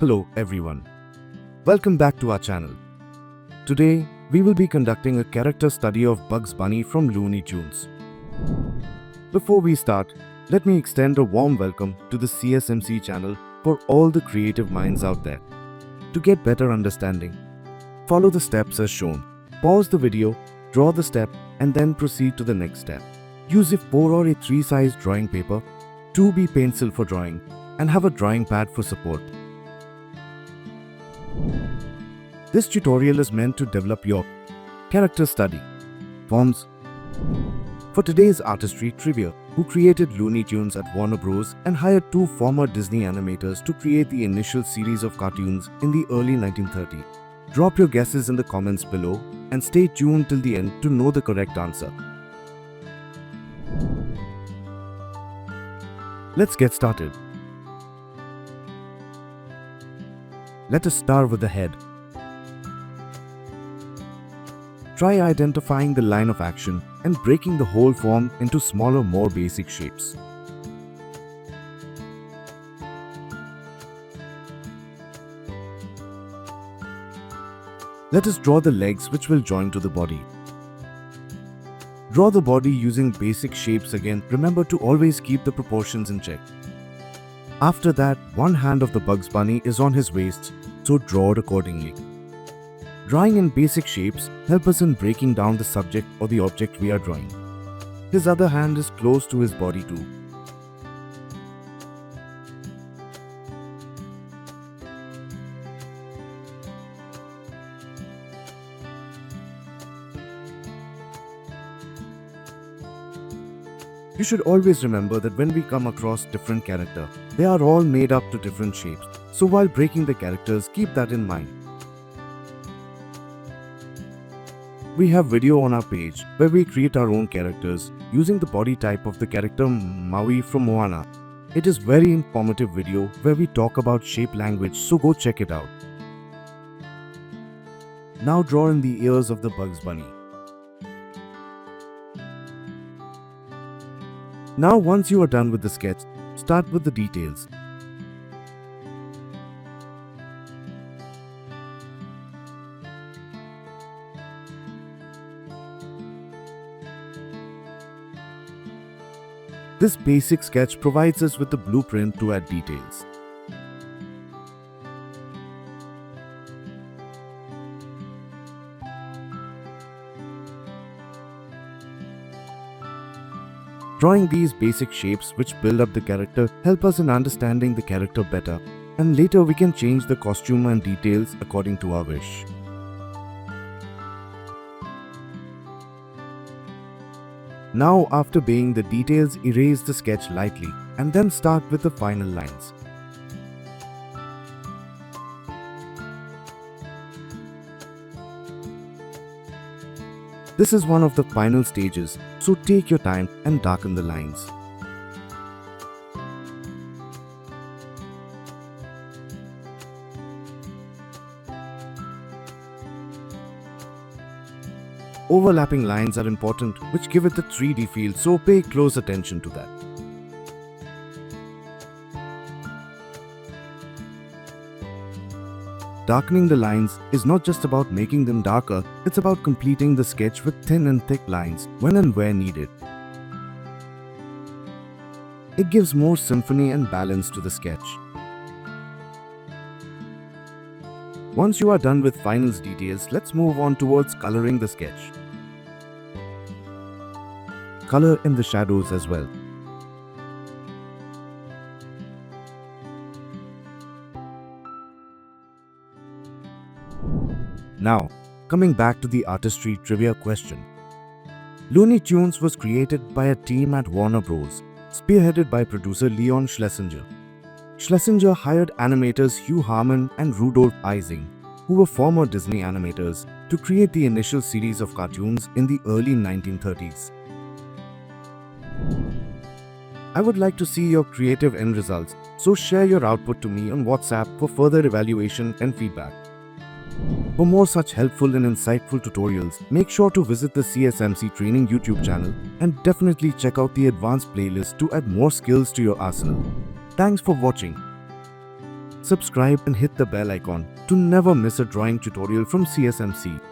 Hello everyone. Welcome back to our channel. Today, we will be conducting a character study of Bugs Bunny from Looney Tunes. Before we start, let me extend a warm welcome to the CSMC channel for all the creative minds out there. To get better understanding, follow the steps as shown. Pause the video, draw the step, and then proceed to the next step. Use A4 or A3 size drawing paper, 2B pencil for drawing, and have a drawing pad for support. This tutorial is meant to develop your character study forms. For today's artistry trivia, who created Looney Tunes at Warner Bros. And hired two former Disney animators to create the initial series of cartoons in the early 1930s? Drop your guesses in the comments below and stay tuned till the end to know the correct answer. Let's get started. Let us start with the head. Try identifying the line of action and breaking the whole form into smaller, more basic shapes. Let us draw the legs which will join to the body. Draw the body using basic shapes again. Remember to always keep the proportions in check. After that, one hand of the Bugs Bunny is on his waist, so draw it accordingly. Drawing in basic shapes help us in breaking down the subject or the object we are drawing. His other hand is close to his body too. You should always remember that when we come across different characters, they are all made up to different shapes. So while breaking the characters, keep that in mind. We have video on our page where we create our own characters using the body type of the character Maui from Moana. It is very informative video where we talk about shape language, so go check it out. Now draw in the ears of the Bugs Bunny. Now once you are done with the sketch, start with the details. This basic sketch provides us with the blueprint to add details. Drawing these basic shapes which build up the character help us in understanding the character better, and later we can change the costume and details according to our wish. Now after baying the details, erase the sketch lightly and then start with the final lines. This is one of the final stages, so take your time and darken the lines. Overlapping lines are important, which give it the 3D feel, so pay close attention to that. Darkening the lines is not just about making them darker, it's about completing the sketch with thin and thick lines when and where needed. It gives more symphony and balance to the sketch. Once you are done with finals details, let's move on towards coloring the sketch. Color in the shadows as well. Now, coming back to the artistry trivia question. Looney Tunes was created by a team at Warner Bros., spearheaded by producer Leon Schlesinger. Schlesinger hired animators Hugh Harman and Rudolph Ising, who were former Disney animators, to create the initial series of cartoons in the early 1930s. I would like to see your creative end results, so share your output to me on WhatsApp for further evaluation and feedback. For more such helpful and insightful tutorials, make sure to visit the CSMC Training YouTube channel and definitely check out the advanced playlist to add more skills to your arsenal. Thanks for watching. subscribe and hit the bell icon to never miss a drawing tutorial from CSMC.